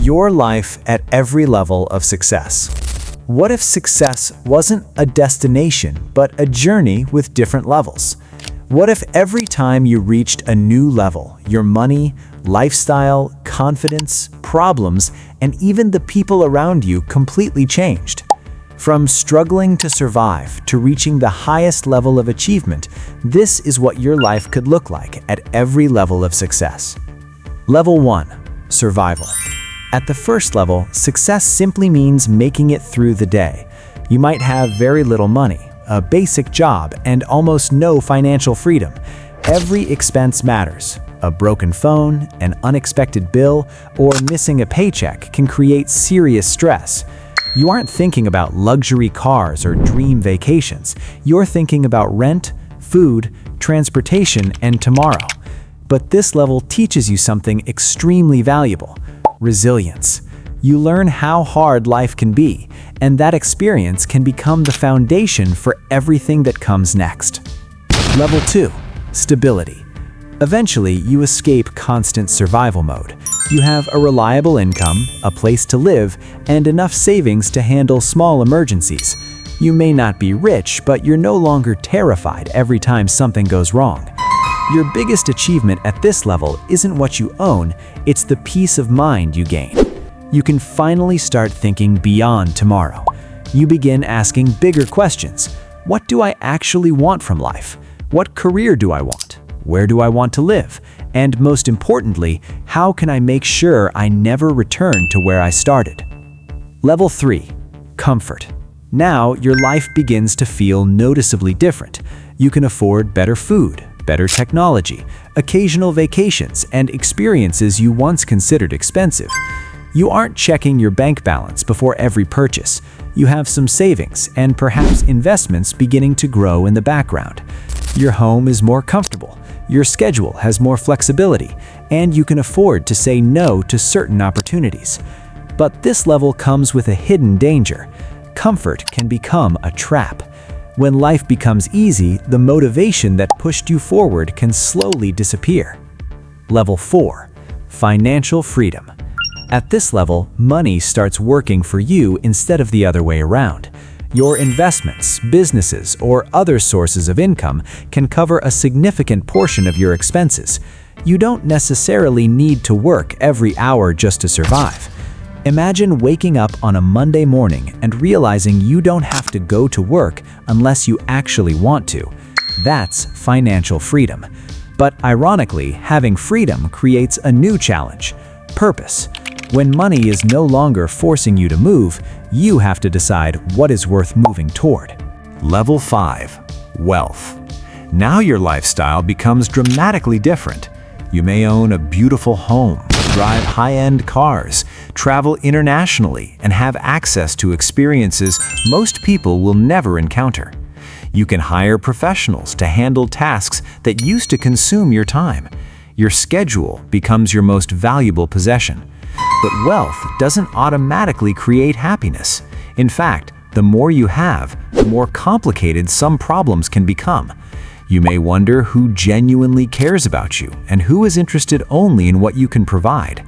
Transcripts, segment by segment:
your life at every level of success. What if success wasn't a destination, but a journey with different levels? What if every time you reached a new level, your money, lifestyle, confidence, problems, and even the people around you completely changed? From struggling to survive to reaching the highest level of achievement, this is what your life could look like at every level of success. Level 1. Survival. At the first level, success simply means making it through the day. You might have very little money, a basic job, and almost no financial freedom. Every expense matters. A broken phone, an unexpected bill, or missing a paycheck can create serious stress. You aren't thinking about luxury cars or dream vacations. You're thinking about rent, food, transportation, and tomorrow. But this level teaches you something extremely valuable: resilience. You learn how hard life can be, and that experience can become the foundation for everything that comes next. Level 2. Stability. Eventually, you escape constant survival mode. You have a reliable income, a place to live, and enough savings to handle small emergencies. You may not be rich, but you're no longer terrified every time something goes wrong. Your biggest achievement at this level isn't what you own, it's the peace of mind you gain. You can finally start thinking beyond tomorrow. You begin asking bigger questions. What do I actually want from life? What career do I want? Where do I want to live? And most importantly, how can I make sure I never return to where I started? Level 3. Comfort. Now, your life begins to feel noticeably different. You can afford better food, better technology, occasional vacations, and experiences you once considered expensive. You aren't checking your bank balance before every purchase. You have some savings and perhaps investments beginning to grow in the background. Your home is more comfortable. Your schedule has more flexibility, and you can afford to say no to certain opportunities. But this level comes with a hidden danger. Comfort can become a trap. When life becomes easy, the motivation that pushed you forward can slowly disappear. Level 4. Financial freedom. At this level, money starts working for you instead of the other way around. Your investments, businesses, or other sources of income can cover a significant portion of your expenses. You don't necessarily need to work every hour just to survive. Imagine waking up on a Monday morning and realizing you don't have to go to work unless you actually want to. That's financial freedom. But ironically, having freedom creates a new challenge: purpose. When money is no longer forcing you to move, you have to decide what is worth moving toward. Level 5. Wealth. Now your lifestyle becomes dramatically different. You may own a beautiful home, drive high-end cars, travel internationally, and have access to experiences most people will never encounter. You can hire professionals to handle tasks that used to consume your time. Your schedule becomes your most valuable possession. But wealth doesn't automatically create happiness. In fact, the more you have, the more complicated some problems can become. You may wonder who genuinely cares about you and who is interested only in what you can provide.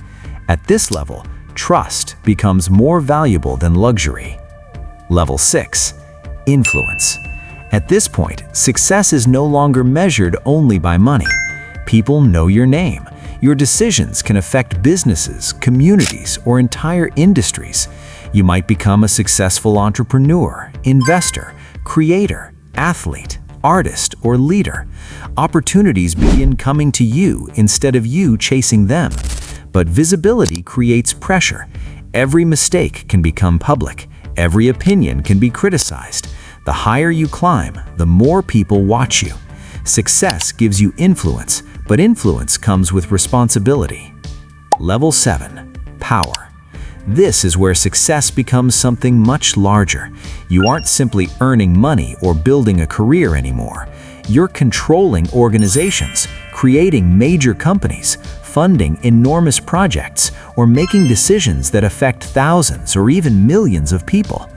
At this level, trust becomes more valuable than luxury. Level 6. Influence. At this point, success is no longer measured only by money. People know your name. Your decisions can affect businesses, communities, or entire industries. You might become a successful entrepreneur, investor, creator, athlete, artist, or leader. Opportunities begin coming to you instead of you chasing them. But visibility creates pressure. Every mistake can become public. Every opinion can be criticized. The higher you climb, the more people watch you. Success gives you influence, but influence comes with responsibility. Level 7. Power. This is where success becomes something much larger. You aren't simply earning money or building a career anymore. You're controlling organizations, creating major companies, funding enormous projects, or making decisions that affect thousands or even millions of people.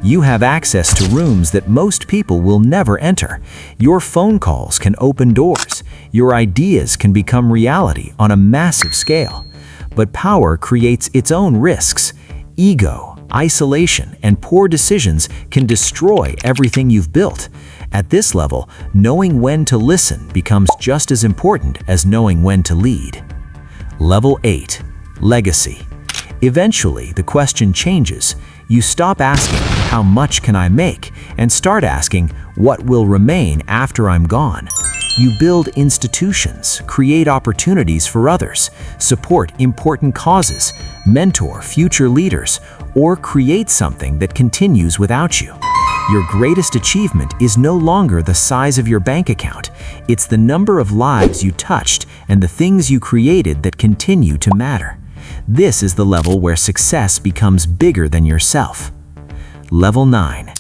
You have access to rooms that most people will never enter. Your phone calls can open doors. Your ideas can become reality on a massive scale. But power creates its own risks. Ego, isolation, and poor decisions can destroy everything you've built. At this level, knowing when to listen becomes just as important as knowing when to lead. Level 8. Legacy. Eventually, the question changes. You stop asking, "How much can I make?" and start asking, "What will remain after I'm gone?" You build institutions, create opportunities for others, support important causes, mentor future leaders, or create something that continues without you. Your greatest achievement is no longer the size of your bank account. It's the number of lives you touched and the things you created that continue to matter. This is the level where success becomes bigger than yourself. Level 9.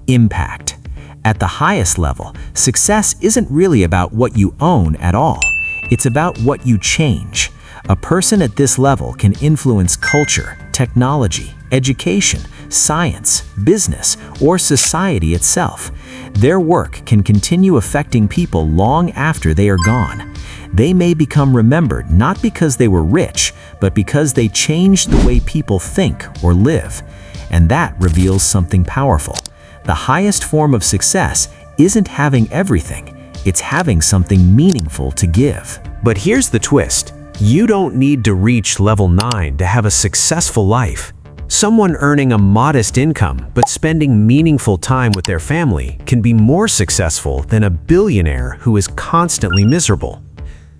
Impact. At the highest level, success isn't really about what you own at all. It's about what you change. A person at this level can influence culture, technology, education, science, business, or society itself. Their work can continue affecting people long after they are gone. They may become remembered not because they were rich, but because they changed the way people think or live. And that reveals something powerful. The highest form of success isn't having everything, it's having something meaningful to give. But here's the twist. You don't need to reach level 9 to have a successful life. Someone earning a modest income but spending meaningful time with their family can be more successful than a billionaire who is constantly miserable.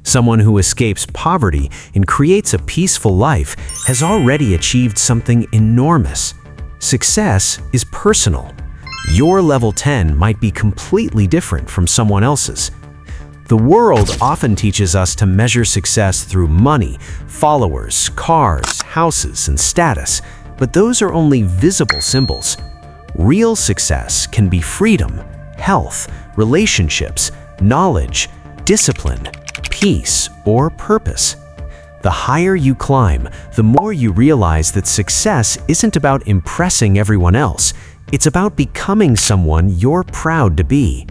Someone who escapes poverty and creates a peaceful life has already achieved something enormous. Success is personal. Your level 10 might be completely different from someone else's. The world often teaches us to measure success through money, followers, cars, houses, and status, but those are only visible symbols. Real success can be freedom, health, relationships, knowledge, discipline, peace, or purpose. The higher you climb, the more you realize that success isn't about impressing everyone else. It's about becoming someone you're proud to be.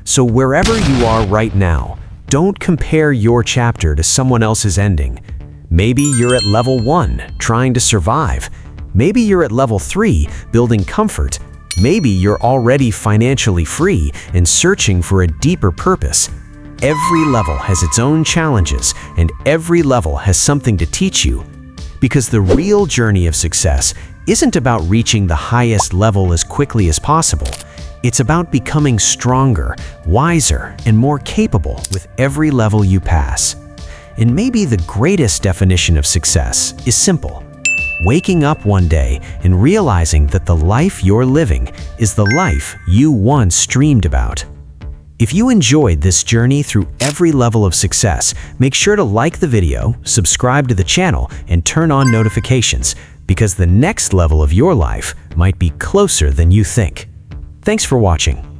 So wherever you are right now, don't compare your chapter to someone else's ending. Maybe you're at level 1, trying to survive. Maybe you're at level 3, building comfort. Maybe you're already financially free and searching for a deeper purpose. Every level has its own challenges, and every level has something to teach you. Because the real journey of success isn't about reaching the highest level as quickly as possible. It's about becoming stronger, wiser, and more capable with every level you pass. And maybe the greatest definition of success is simple. Waking up one day and realizing that the life you're living is the life you once dreamed about. If you enjoyed this journey through every level of success, make sure to like the video, subscribe to the channel, and turn on notifications, because the next level of your life might be closer than you think. Thanks for watching.